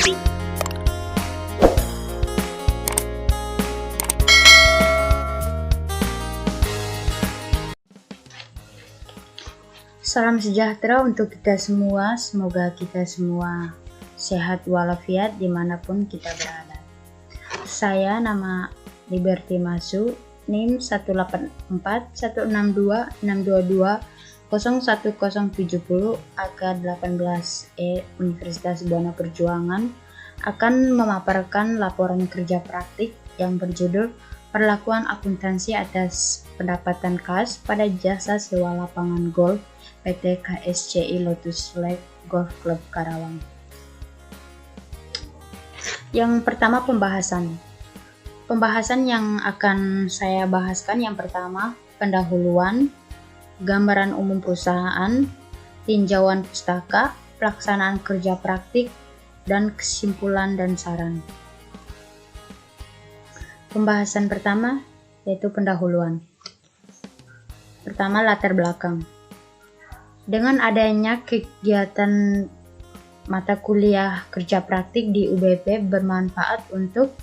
Salam sejahtera untuk kita semua, semoga kita semua sehat walafiat dimanapun kita berada. Saya nama Liberty Masu, NIM 1841626220170 AK18E Universitas Buana Perjuangan akan memaparkan laporan kerja praktik yang berjudul Perlakuan Akuntansi atas pendapatan kas pada jasa sewa lapangan golf PT KSCI Lotus Lake Golf Club Karawang. Yang pertama, pembahasan yang akan saya bahaskan yang pertama, pendahuluan, gambaran umum perusahaan, tinjauan pustaka, pelaksanaan kerja praktik, dan kesimpulan dan saran. Pembahasan pertama yaitu pendahuluan. Pertama, latar belakang. Dengan adanya kegiatan mata kuliah kerja praktik di UBP bermanfaat untuk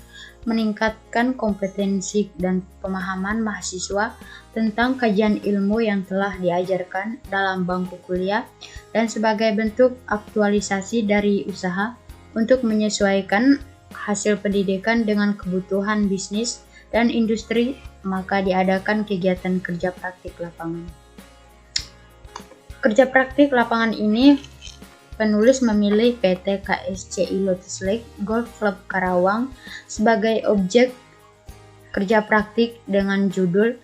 meningkatkan kompetensi dan pemahaman mahasiswa tentang kajian ilmu yang telah diajarkan dalam bangku kuliah dan sebagai bentuk aktualisasi dari usaha untuk menyesuaikan hasil pendidikan dengan kebutuhan bisnis dan industri, maka diadakan kegiatan kerja praktik lapangan. Kerja praktik lapangan ini penulis memilih PT KSCI Lotus Lake Golf Club Karawang sebagai objek kerja praktik dengan judul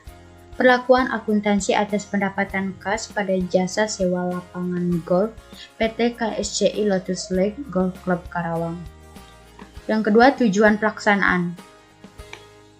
Perlakuan Akuntansi atas Pendapatan Kas pada Jasa Sewa Lapangan Golf PT KSCI Lotus Lake Golf Club Karawang. Yang kedua, tujuan pelaksanaan.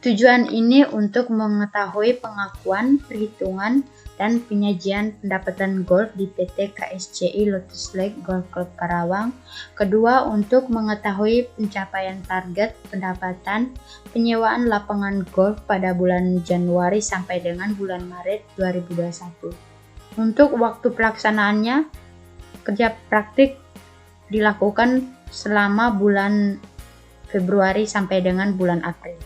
Tujuan ini untuk mengetahui pengakuan, perhitungan, dan penyajian pendapatan golf di PT KSCI Lotus Lake Golf Club Karawang. Kedua, untuk mengetahui pencapaian target pendapatan penyewaan lapangan golf pada bulan Januari sampai dengan bulan Maret 2021. Untuk waktu pelaksanaannya, kerja praktik dilakukan selama bulan Februari sampai dengan bulan April.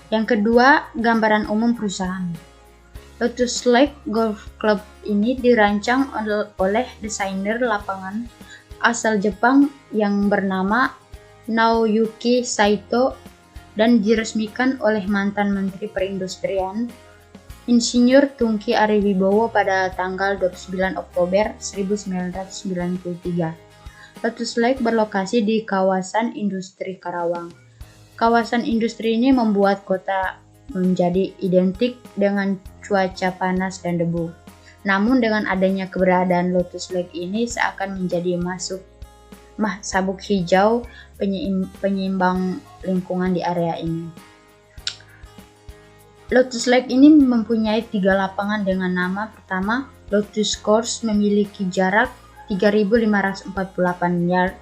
Yang kedua, gambaran umum perusahaan. Lotus Lake Golf Club ini dirancang oleh desainer lapangan asal Jepang yang bernama Naoyuki Saito dan diresmikan oleh mantan Menteri Perindustrian Insinyur Tungki Ariwibowo pada tanggal 29 Oktober 1993. Lotus Lake berlokasi di kawasan industri Karawang. Kawasan industri ini membuat kota menjadi identik dengan cuaca panas dan debu. Namun dengan adanya keberadaan Lotus Lake ini seakan menjadi sabuk hijau penyeimbang lingkungan di area ini. Lotus Lake ini mempunyai 3 lapangan dengan nama pertama, Lotus Course memiliki jarak 3.548 yard,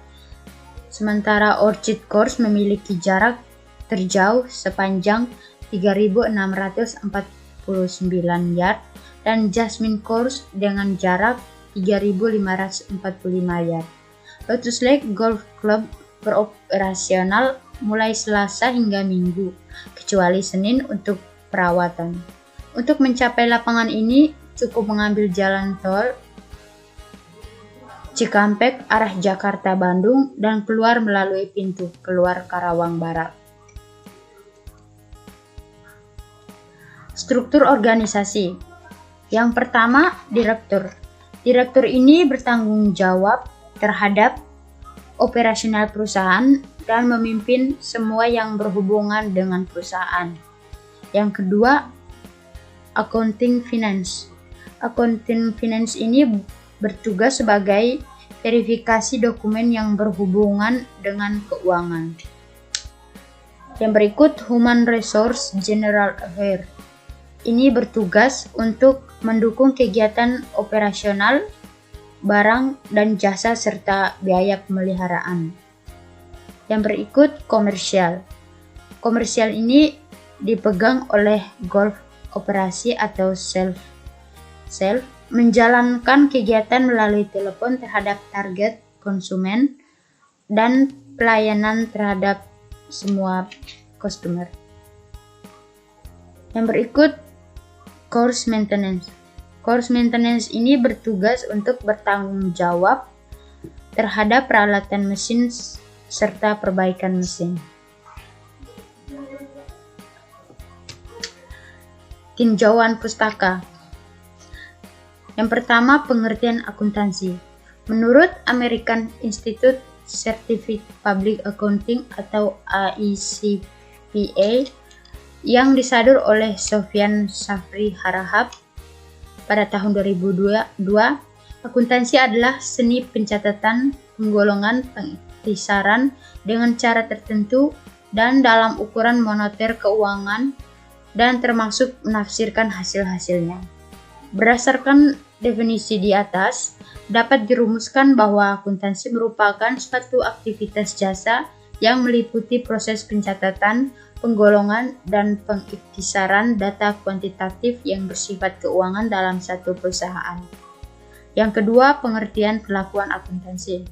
sementara Orchid Course memiliki jarak terjauh sepanjang 3.649 yard dan Jasmine Course dengan jarak 3.545 yard. Lotus Lake Golf Club beroperasional mulai Selasa hingga Minggu, kecuali Senin untuk perawatan. Untuk mencapai lapangan ini cukup mengambil jalan tol Cikampek arah Jakarta-Bandung dan keluar melalui pintu keluar Karawang Barat. Struktur organisasi. Yang pertama, direktur. Direktur ini bertanggung jawab terhadap operasional perusahaan dan memimpin semua yang berhubungan dengan perusahaan. Yang kedua, accounting finance. Accounting finance ini bertugas sebagai verifikasi dokumen yang berhubungan dengan keuangan. Yang berikut, human resource general affairs. Ini bertugas untuk mendukung kegiatan operasional, barang dan jasa serta biaya pemeliharaan. Yang berikut, komersial. Komersial ini dipegang oleh golf operasi atau sales menjalankan kegiatan melalui telepon terhadap target konsumen dan pelayanan terhadap semua customer. Yang berikut, course maintenance. Course maintenance ini bertugas untuk bertanggung jawab terhadap peralatan mesin serta perbaikan mesin. Tinjauan pustaka. Yang pertama, pengertian akuntansi. Menurut American Institute Certified Public Accounting atau AICPA yang disadur oleh Sofyan Shafri Harahap pada tahun 2002, akuntansi adalah seni pencatatan, penggolongan, pengiktisaran dengan cara tertentu dan dalam ukuran moneter keuangan dan termasuk menafsirkan hasil-hasilnya. Berdasarkan definisi di atas, dapat dirumuskan bahwa akuntansi merupakan suatu aktivitas jasa yang meliputi proses pencatatan, penggolongan, dan pengiktisaran data kuantitatif yang bersifat keuangan dalam satu perusahaan. Yang kedua, pengertian perlakuan akuntansi.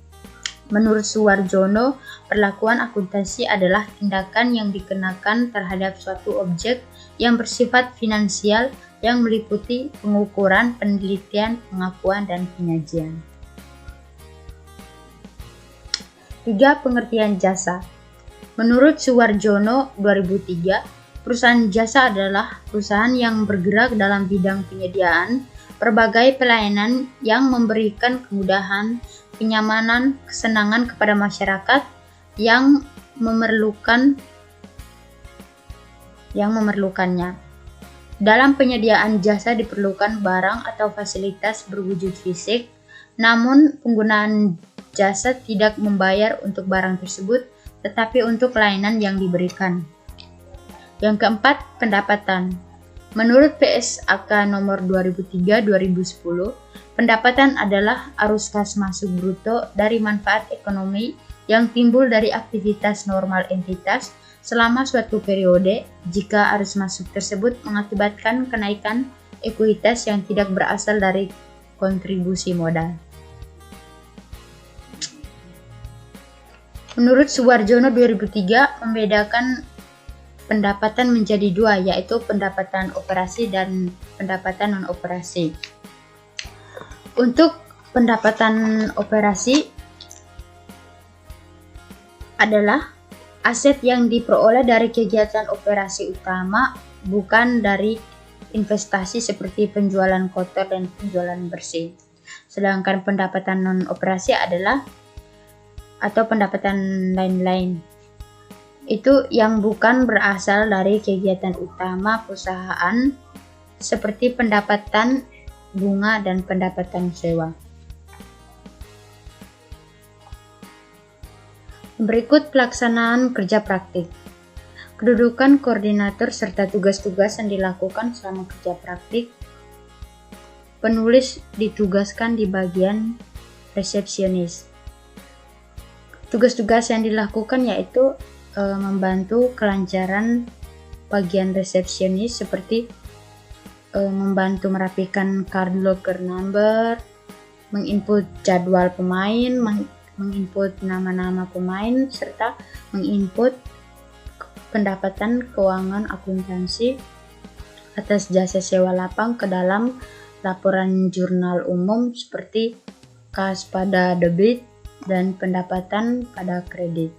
Menurut Suwarjono, perlakuan akuntansi adalah tindakan yang dikenakan terhadap suatu objek yang bersifat finansial yang meliputi pengukuran, penelitian, pengakuan, dan penyajian. 3. Pengertian jasa. Menurut Suwarjono 2003, perusahaan jasa adalah perusahaan yang bergerak dalam bidang penyediaan berbagai pelayanan yang memberikan kemudahan, kenyamanan, kesenangan kepada masyarakat yang memerlukannya. Dalam penyediaan jasa diperlukan barang atau fasilitas berwujud fisik, namun penggunaan jasa tidak membayar untuk barang tersebut, tetapi untuk layanan yang diberikan. Yang keempat, pendapatan. Menurut PSAK nomor 2003-2010, pendapatan adalah arus kas masuk bruto dari manfaat ekonomi yang timbul dari aktivitas normal entitas selama suatu periode jika arus masuk tersebut mengakibatkan kenaikan ekuitas yang tidak berasal dari kontribusi modal. Menurut Suwarjono 2003, membedakan pendapatan menjadi dua, yaitu pendapatan operasi dan pendapatan non-operasi. Untuk pendapatan operasi adalah aset yang diperoleh dari kegiatan operasi utama, bukan dari investasi seperti penjualan kotor dan penjualan bersih. Sedangkan pendapatan non-operasi adalah atau pendapatan lain-lain, itu yang bukan berasal dari kegiatan utama perusahaan seperti pendapatan bunga dan pendapatan sewa. Berikut pelaksanaan kerja praktik. Kedudukan koordinator serta tugas-tugas yang dilakukan selama kerja praktik. Penulis ditugaskan di bagian resepsionis. Tugas-tugas yang dilakukan yaitu membantu kelancaran bagian resepsionis seperti membantu merapikan card locker number, menginput jadwal pemain, menginput nama-nama pemain, serta menginput pendapatan keuangan akuntansi atas jasa sewa lapang ke dalam laporan jurnal umum seperti kas pada debit dan pendapatan pada kredit.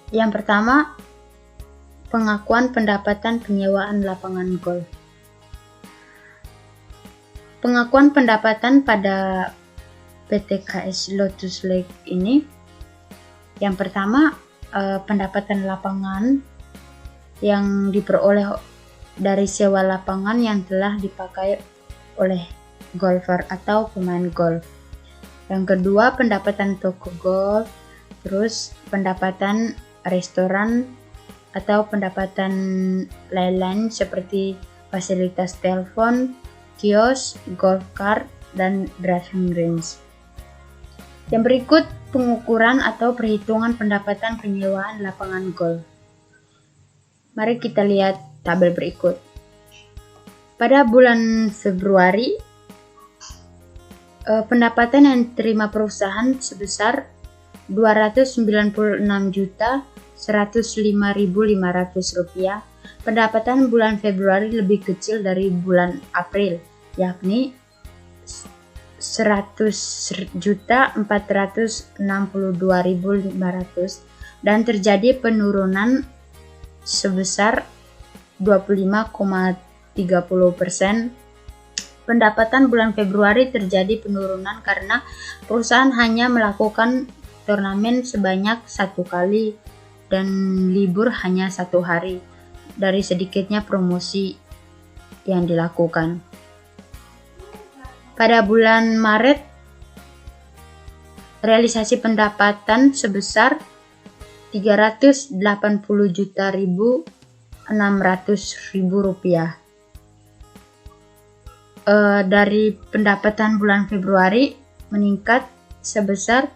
Yang pertama, pengakuan pendapatan penyewaan lapangan golf. Pengakuan pendapatan pada PTKS Lotus Lake ini, yang pertama, pendapatan lapangan yang diperoleh dari sewa lapangan yang telah dipakai oleh golfer atau pemain golf. Yang kedua, pendapatan toko golf, terus pendapatan restoran atau pendapatan lain-lain seperti fasilitas telepon, kios, golf cart, dan driving range. Yang berikut pengukuran atau perhitungan pendapatan penyewaan lapangan golf. Mari kita lihat tabel berikut. Pada bulan Februari, pendapatan yang diterima perusahaan sebesar Rp296.105.500. Pendapatan bulan Februari lebih kecil dari bulan April, yakni Rp100.462.500, dan terjadi penurunan sebesar 25,30%. Pendapatan bulan Februari terjadi penurunan karena perusahaan hanya melakukan turnamen sebanyak 1 kali dan libur hanya 1 hari dari sedikitnya promosi yang dilakukan. Pada bulan Maret, realisasi pendapatan sebesar Rp380.600.000. Dari pendapatan bulan Februari meningkat sebesar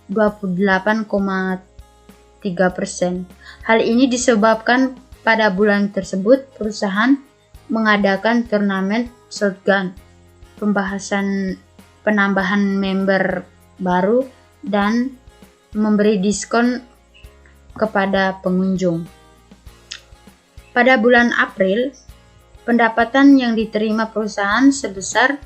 28,3%. Hal ini disebabkan pada bulan tersebut perusahaan mengadakan turnamen shotgun, penambahan member baru, dan memberi diskon kepada pengunjung. Pada bulan April, pendapatan yang diterima perusahaan sebesar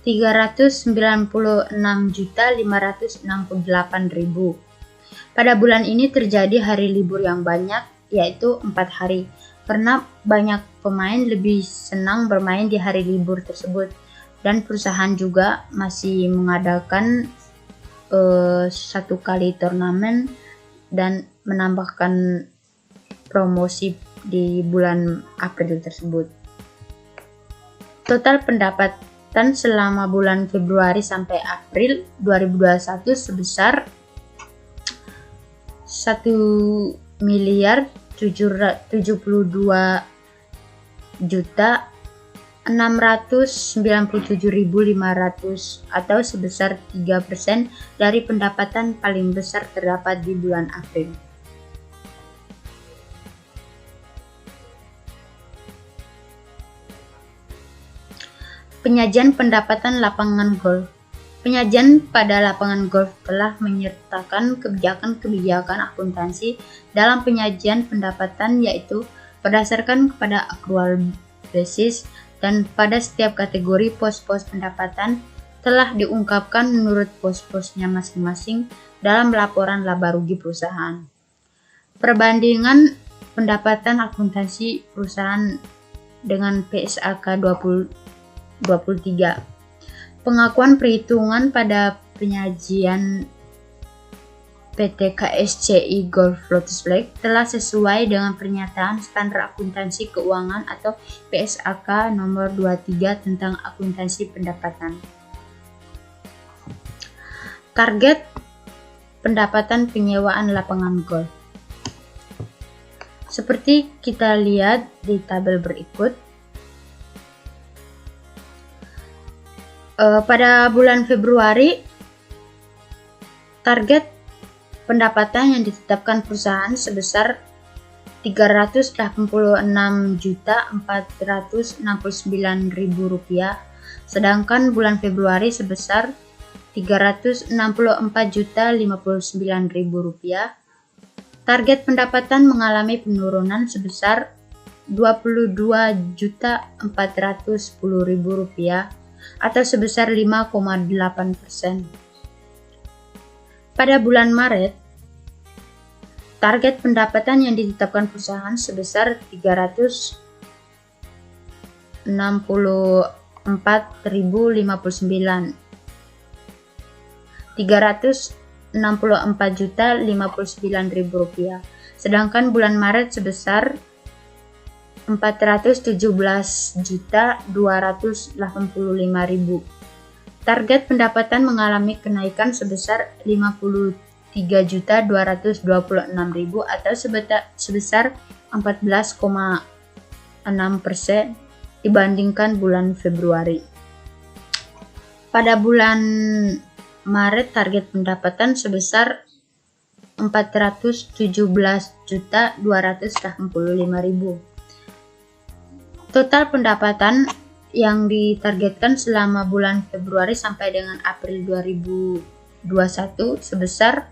Rp396.568.000. Pada bulan ini terjadi hari libur yang banyak, yaitu 4 hari, karena banyak pemain lebih senang bermain di hari libur tersebut, dan perusahaan juga masih mengadakan 1 kali turnamen dan menambahkan promosi di bulan April tersebut. Total pendapatan selama bulan Februari sampai April 2021 sebesar Rp1.772.697.500 atau sebesar 3% dari pendapatan paling besar terdapat di bulan April. Penyajian pendapatan lapangan golf. Penyajian pada lapangan golf telah menyertakan kebijakan akuntansi dalam penyajian pendapatan, yaitu berdasarkan kepada accrual basis, dan pada setiap kategori pos-pos pendapatan telah diungkapkan menurut pos-posnya masing-masing dalam laporan laba rugi perusahaan. Perbandingan pendapatan akuntansi perusahaan dengan PSAK 23. Pengakuan perhitungan pada penyajian PT KSCI Golf Lotus Lake telah sesuai dengan pernyataan standar akuntansi keuangan atau PSAK nomor 23 tentang akuntansi pendapatan. Target pendapatan penyewaan lapangan golf. Seperti kita lihat di tabel berikut, pada bulan Februari, target pendapatan yang ditetapkan perusahaan sebesar Rp386.469.000, sedangkan bulan Februari sebesar Rp364.059.000. Target pendapatan mengalami penurunan sebesar Rp22.410.000 atau sebesar 5,8%. Pada bulan Maret, target pendapatan yang ditetapkan perusahaan sebesar Rp364.059.000, sedangkan bulan Maret sebesar Rp417.285.000. Target pendapatan mengalami kenaikan sebesar Rp53.226.000 atau sebesar 14,6% dibandingkan bulan Februari. Pada bulan Maret target pendapatan sebesar 417.285.000. Total pendapatan yang ditargetkan selama bulan Februari sampai dengan April 2021 sebesar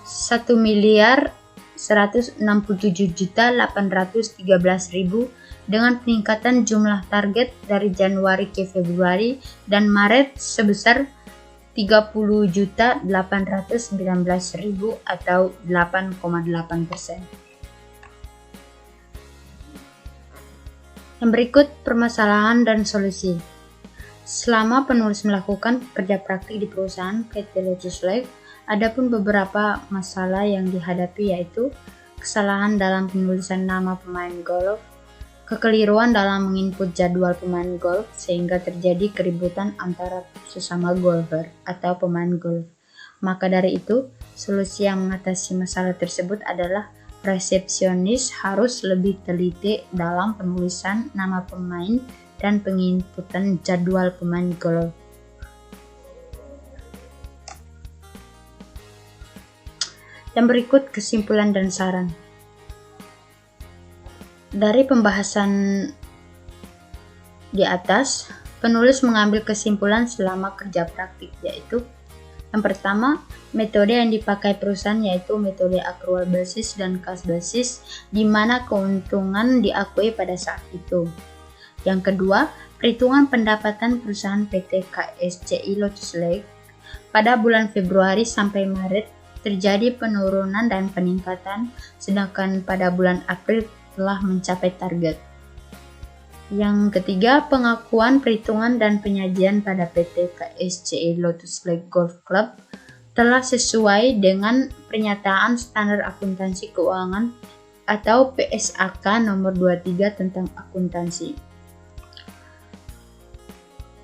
1.167.813.000 dengan peningkatan jumlah target dari Januari ke Februari dan Maret sebesar 30.819.000 atau 8,8%. Yang berikut permasalahan dan solusi. Selama penulis melakukan kerja praktik di perusahaan PT Lotus Lake, ada pun beberapa masalah yang dihadapi, yaitu kesalahan dalam penulisan nama pemain golf, kekeliruan dalam menginput jadwal pemain golf sehingga terjadi keributan antara sesama golfer atau pemain golf. Maka dari itu, solusi yang mengatasi masalah tersebut adalah resepsionis harus lebih teliti dalam penulisan nama pemain dan penginputan jadwal pemain golf. Yang berikut kesimpulan dan saran. Dari pembahasan di atas, penulis mengambil kesimpulan selama kerja praktik, yaitu yang pertama, metode yang dipakai perusahaan yaitu metode accrual basis dan cash basis, di mana keuntungan diakui pada saat itu. Yang kedua, perhitungan pendapatan perusahaan PT KSCI Lotus Lake pada bulan Februari sampai Maret terjadi penurunan dan peningkatan, sedangkan pada bulan April telah mencapai target. Yang ketiga, pengakuan, perhitungan, dan penyajian pada PT KSCI Lotus Lake Golf Club telah sesuai dengan pernyataan standar akuntansi keuangan atau PSAK nomor 23 tentang akuntansi.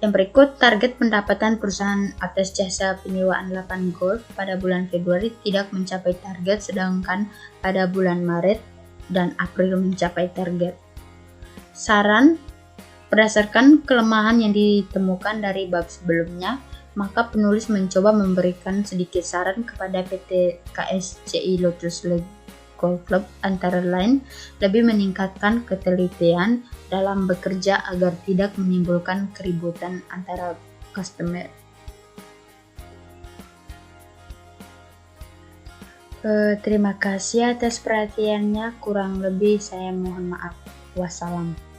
Yang berikut, target pendapatan perusahaan atas jasa penyewaan lapangan golf pada bulan Februari tidak mencapai target, sedangkan pada bulan Maret dan April mencapai target. Saran, berdasarkan kelemahan yang ditemukan dari bab sebelumnya, maka penulis mencoba memberikan sedikit saran kepada PT KSCI Lotus Lake Golf Club, antara lain lebih meningkatkan ketelitian dalam bekerja agar tidak menimbulkan keributan antara customer. Terima kasih atas perhatiannya, kurang lebih saya mohon maaf. Wassalam.